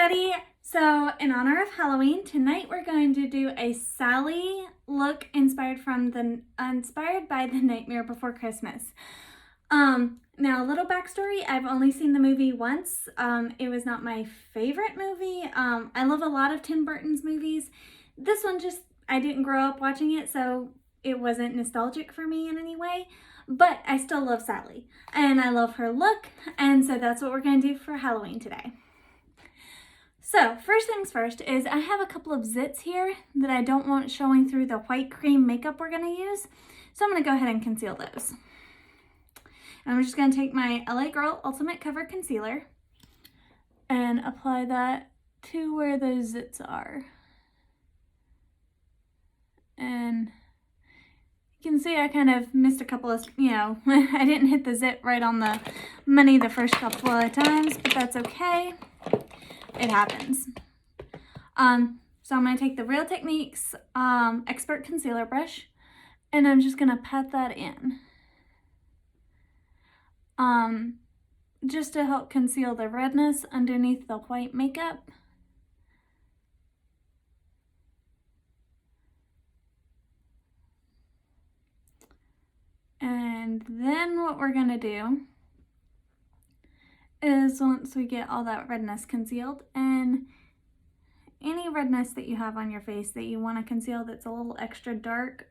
everybody. So in honor of Halloween, tonight we're going to do a Sally look inspired by The Nightmare Before Christmas. Now a little backstory, I've only seen the movie once. It was not my favorite movie. I love a lot of Tim Burton's movies. This one I didn't grow up watching it, so it wasn't nostalgic for me in any way. But I still love Sally and I love her look, and so that's what we're going to do for Halloween today. So first things first is I have a couple of zits here that I don't want showing through the white cream makeup we're going to use. So I'm going to go ahead and conceal those. And I'm just going to take my LA Girl Ultimate Cover Concealer and apply that to where those zits are. And you can see I kind of missed a couple of, I didn't hit the zit right on the money the first couple of times, but that's okay. It happens. So I'm going to take the Real Techniques Expert Concealer Brush, and I'm just going to pat that in. Just to help conceal the redness underneath the white makeup. And then what we're going to do is, once we get all that redness concealed, and any redness that you have on your face that you want to conceal that's a little extra dark,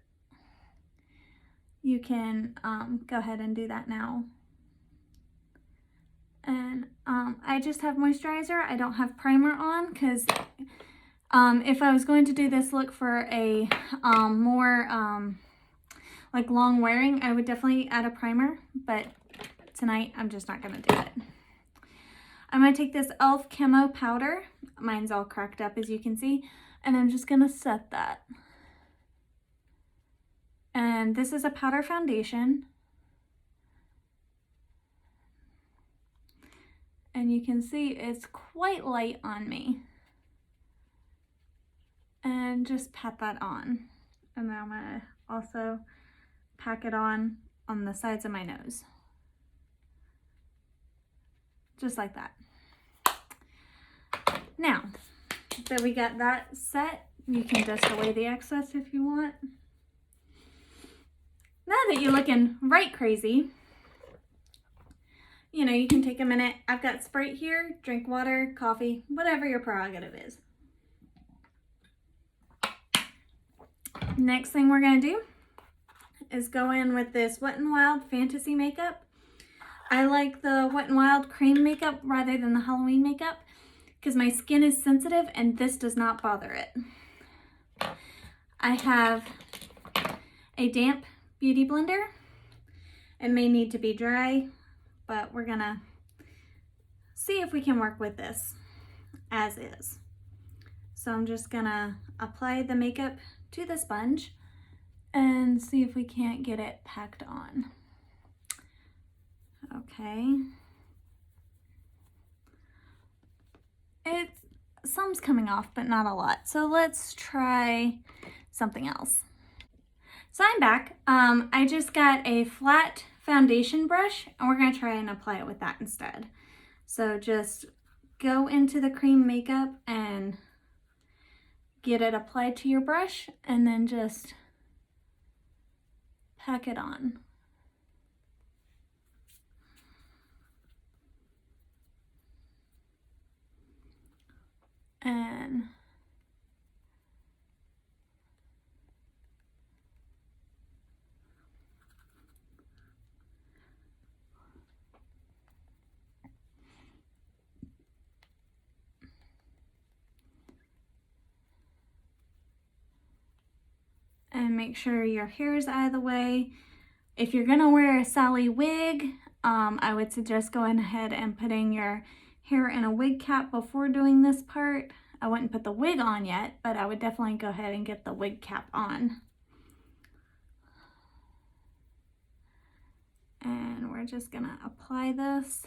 you can go ahead and do that now. And I just have moisturizer. I don't have primer on because if I was going to do this look for a more like long wearing, I would definitely add a primer, but tonight I'm just not going to do it. I'm going to take this e.l.f. Camo powder. Mine's all cracked up, as you can see, and I'm just going to set that. And this is a powder foundation. And you can see it's quite light on me. And just pat that on. And then I'm going to also pack it on the sides of my nose. Just like that. Now that we got that set, you can dust away the excess if you want. Now that you're looking right crazy, you can take a minute. I've got Sprite here, drink water, coffee, whatever your prerogative is. Next thing we're going to do is go in with this Wet n Wild Fantasy makeup. I like the Wet n Wild cream makeup rather than the Halloween makeup because my skin is sensitive and this does not bother it. I have a damp beauty blender. It may need to be dry, but we're gonna see if we can work with this as is. So I'm just gonna apply the makeup to the sponge and see if we can't get it packed on. Okay. Some's coming off, but not a lot. So let's try something else. So I'm back. I just got a flat foundation brush and we're going to try and apply it with that instead. So just go into the cream makeup and get it applied to your brush and then just pack it on. And make sure your hair is out of the way. If you're gonna wear a Sally wig, I would suggest going ahead and putting your hair in a wig cap before doing this part. I wouldn't put the wig on yet, but I would definitely go ahead and get the wig cap on. And we're just gonna apply this.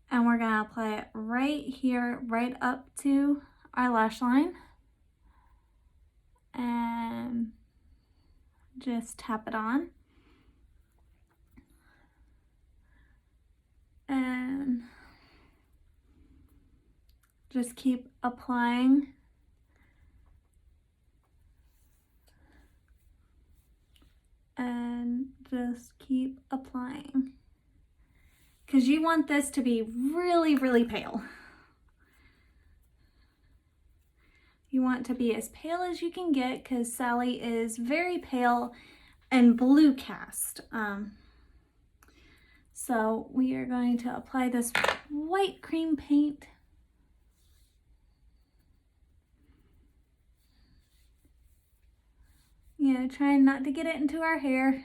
And we're gonna apply it right here, right up to our lash line. And just tap it on. And Just keep applying. And just keep applying. Because you want this to be really, really pale. You want to be as pale as you can get because Sally is very pale and blue cast. So we are going to apply this white cream paint. You know, trying not to get it into our hair,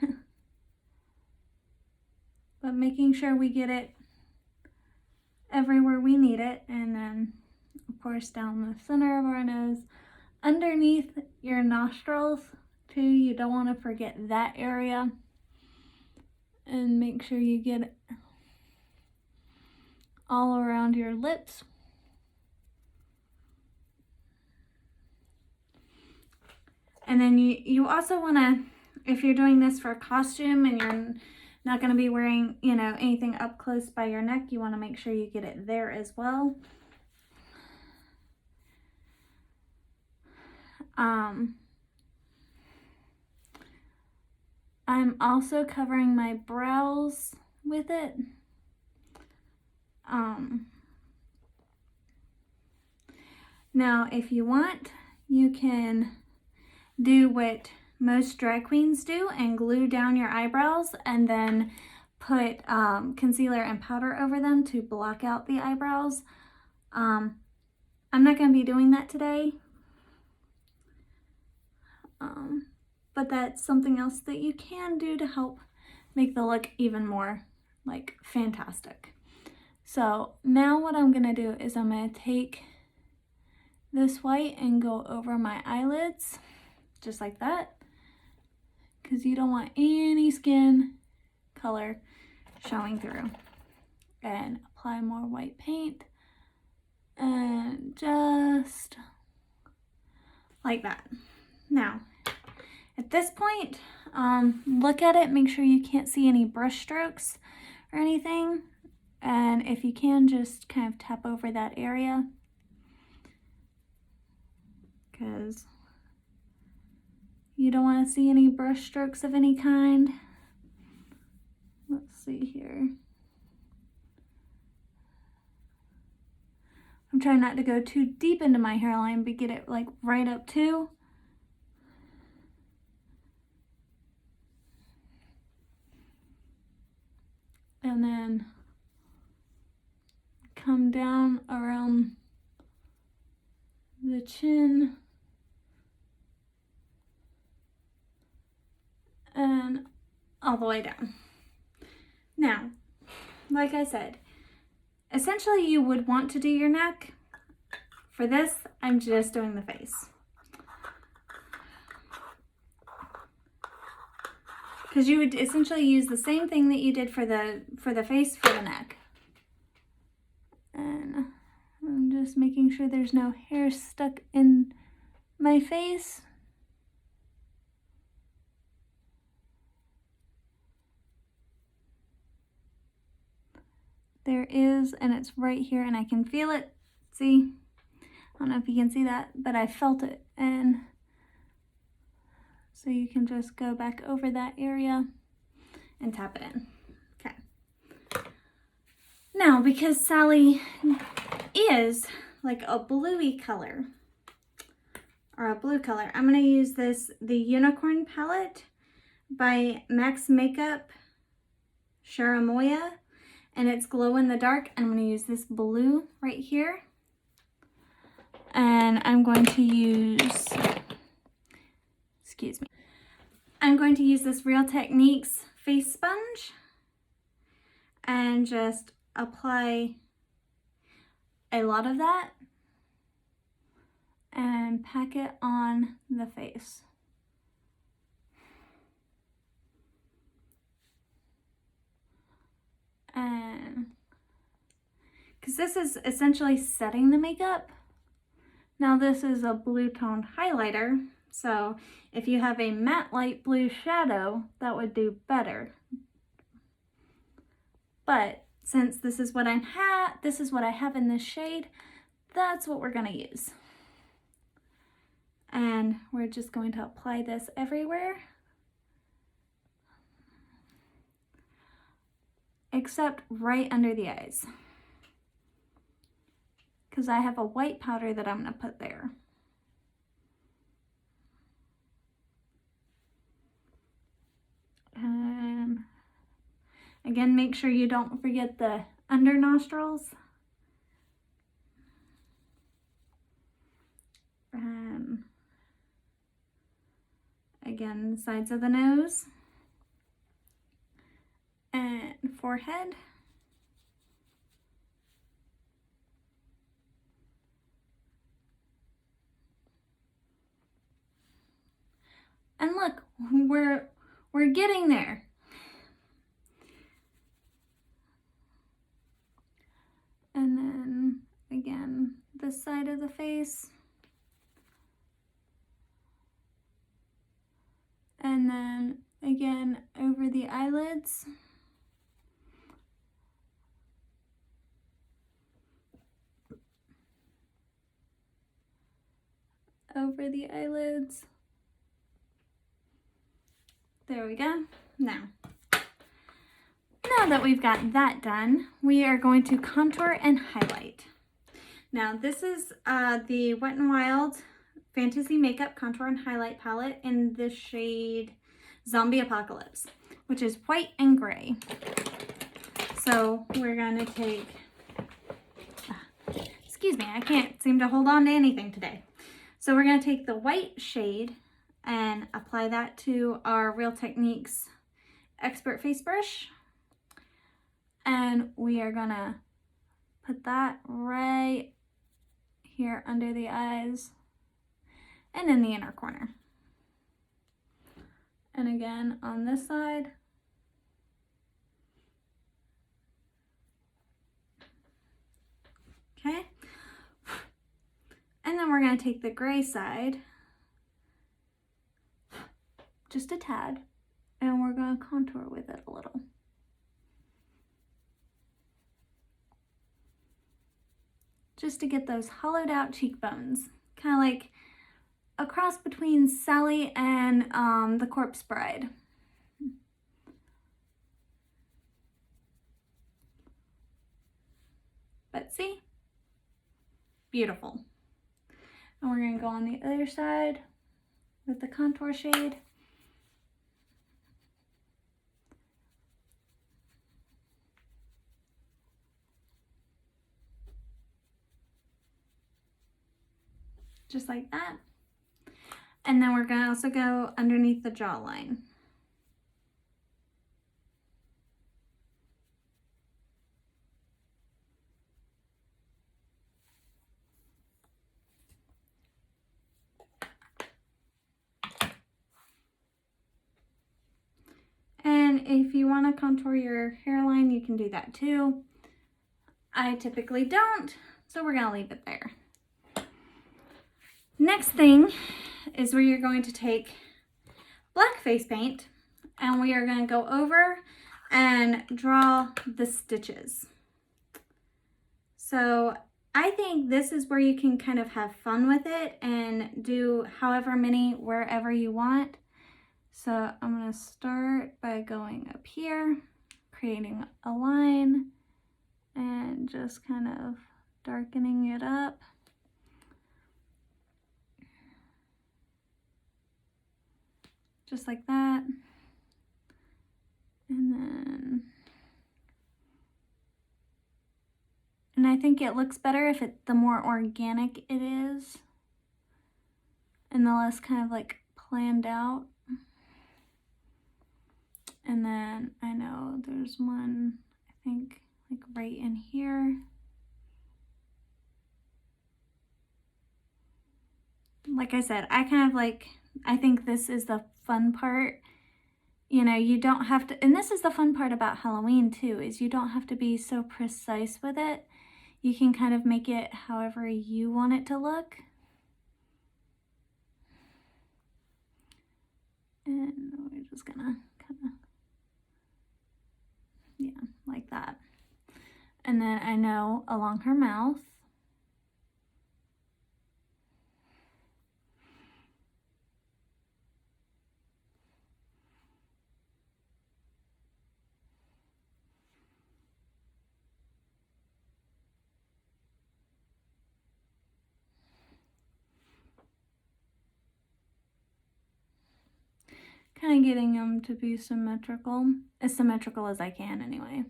but making sure we get it everywhere we need it. And then, of course, down the center of our nose, underneath your nostrils too. You don't want to forget that area. And make sure you get it all around your lips. And then you also want to, if you're doing this for a costume and you're not going to be wearing, you know, anything up close by your neck, you want to make sure you get it there as well. I'm also covering my brows with it. Now, if you want, you can do what most drag queens do and glue down your eyebrows and then put concealer and powder over them to block out the eyebrows. I'm not going to be doing that today, but that's something else that you can do to help make the look even more like fantastic. So now what I'm going to do is I'm going to take this white and go over my eyelids just like that, because you don't want any skin color showing through. And apply more white paint and just like that. Now at this point, look at it, make sure you can't see any brush strokes or anything, and if you can, just kind of tap over that area, because you don't want to see any brush strokes of any kind. Let's see here. I'm trying not to go too deep into my hairline, but get it like right up too. And then come down around the chin and all the way down. Now, like I said, essentially you would want to do your neck. For this, I'm just doing the face, because you would essentially use the same thing that you did for the face for the neck. And I'm just making sure there's no hair stuck in my face. There is, and it's right here, and I can feel it. See? I don't know if you can see that, but I felt it. And so you can just go back over that area and tap it in. Okay. Now, because Sally is like a bluey color, or a blue color, I'm going to use the Unicorn palette by Max Makeup Sharamoya, and it's glow in the dark. I'm going to use this blue right here, and I'm going to use, excuse me, I'm going to use this Real Techniques face sponge and just apply a lot of that and pack it on the face. And because this is essentially setting the makeup. Now this is a blue toned highlighter, so if you have a matte light blue shadow, that would do better. But since this is what I have in this shade, that's what we're going to use. And we're just going to apply this everywhere, except right under the eyes, because I have a white powder that I'm going to put there. And again, make sure you don't forget the under nostrils. And again, the sides of the nose and forehead. And look, we're getting there. And then again, this side of the face. And then again, over the eyelids. Over the eyelids. There we go. Now that we've got that done, we are going to contour and highlight. Now this is the Wet n Wild Fantasy Makeup Contour and Highlight Palette in the shade Zombie Apocalypse, which is white and gray. So we're going to take, excuse me, I can't seem to hold on to anything today. So we're going to take the white shade and apply that to our Real Techniques Expert Face Brush. And we are going to put that right here under the eyes and in the inner corner. And again on this side. Okay. And then we're going to take the gray side, just a tad, and we're going to contour with it a little. Just to get those hollowed out cheekbones, kind of like a cross between Sally and the Corpse Bride. But see? Beautiful. And we're going to go on the other side with the contour shade. Just like that. And then we're going to also go underneath the jawline. And if you want to contour your hairline, you can do that too. I typically don't, so we're going to leave it there. Next thing is where you're going to take black face paint and we are going to go over and draw the stitches. So I think this is where you can kind of have fun with it and do however many wherever you want. So I'm going to start by going up here, creating a line and just kind of darkening it up. Just like that. And I think it looks better if the more organic it is and the less kind of like planned out. And then I know there's one, I think like right in here. Like I said, I think this is the fun part. You know, you don't have to, and this is the fun part about Halloween too, is you don't have to be so precise with it. You can kind of make it however you want it to look. And we're just gonna kind of, yeah, like that. And then I know along her mouth. kind of getting them to be symmetrical, as symmetrical as I can anyway.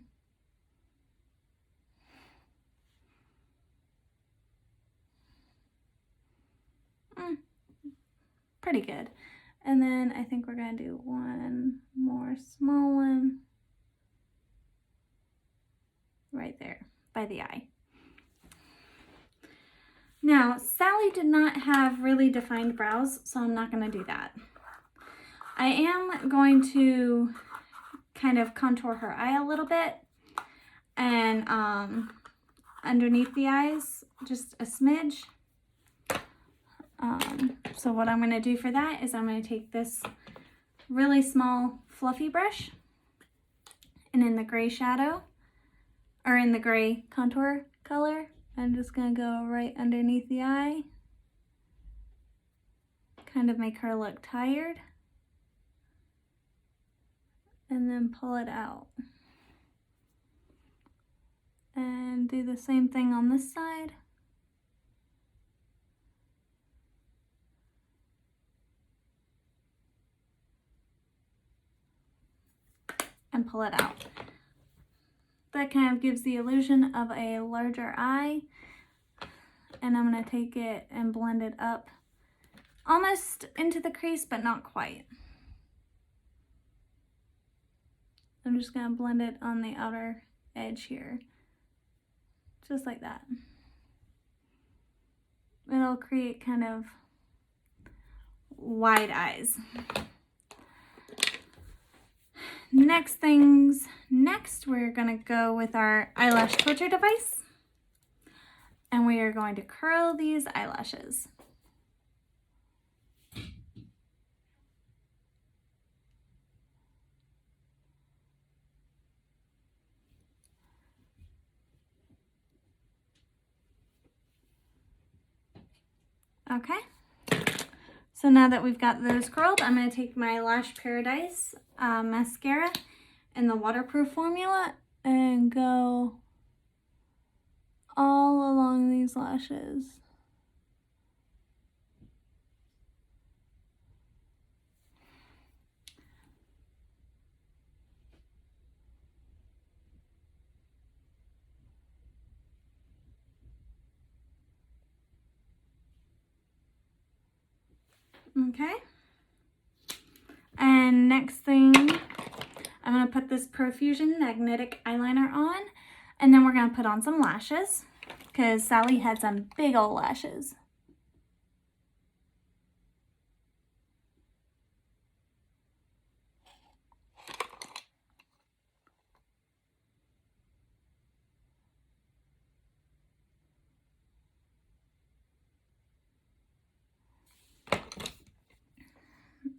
Pretty good. And then I think we're going to do one more small one right there by the eye. Now, Sally did not have really defined brows, so I'm not going to do that. I am going to kind of contour her eye a little bit, and underneath the eyes, just a smidge. So what I'm going to do for that is I'm going to take this really small fluffy brush, and in the gray shadow, or in the gray contour color, I'm just going to go right underneath the eye, kind of make her look tired, and then pull it out. And do the same thing on this side. And pull it out. That kind of gives the illusion of a larger eye. And I'm going to take it and blend it up almost into the crease, but not quite. I'm just going to blend it on the outer edge here. Just like that. It'll create kind of wide eyes. Next, we're going to go with our eyelash torture device. And we are going to curl these eyelashes. Okay. So now that we've got those curled, I'm going to take my Lash Paradise mascara in the waterproof formula and go all along these lashes. Okay. And next thing, I'm going to put this Profusion Magnetic Eyeliner on, and then we're going to put on some lashes, because Sally had some big old lashes.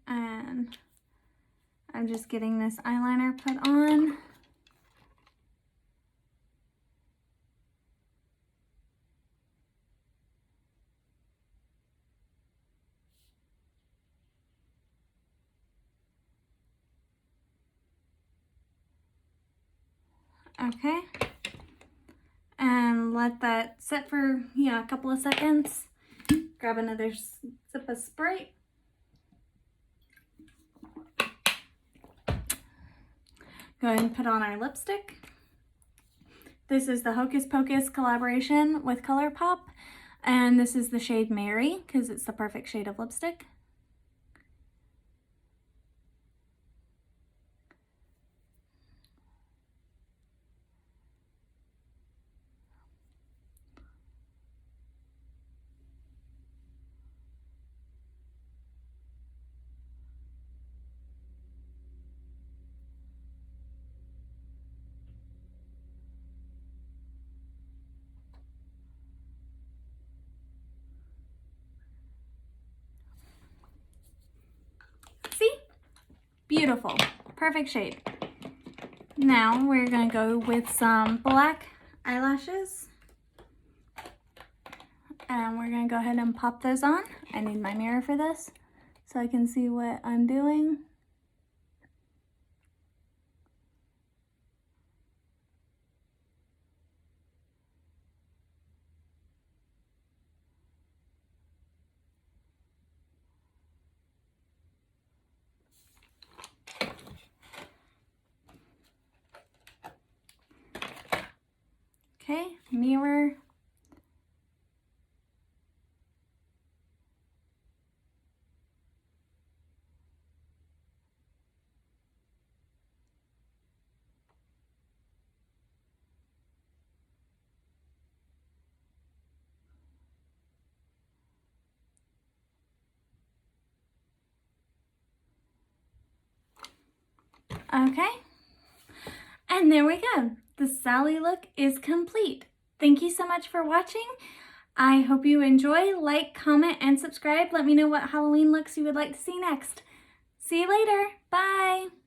And I'm just getting this eyeliner put on. Okay. And let that sit for, a couple of seconds. Grab another sip of Sprite. Go ahead and put on our lipstick. This is the Hocus Pocus collaboration with ColourPop, and this is the shade Mary, because it's the perfect shade of lipstick. See? Beautiful. Perfect shade. Now we're going to go with some black eyelashes. And we're going to go ahead and pop those on. I need my mirror for this so I can see what I'm doing. Okay, mirror. Okay, and there we go. The Sally look is complete. Thank you so much for watching. I hope you enjoy. Like, comment, and subscribe. Let me know what Halloween looks you would like to see next. See you later. Bye.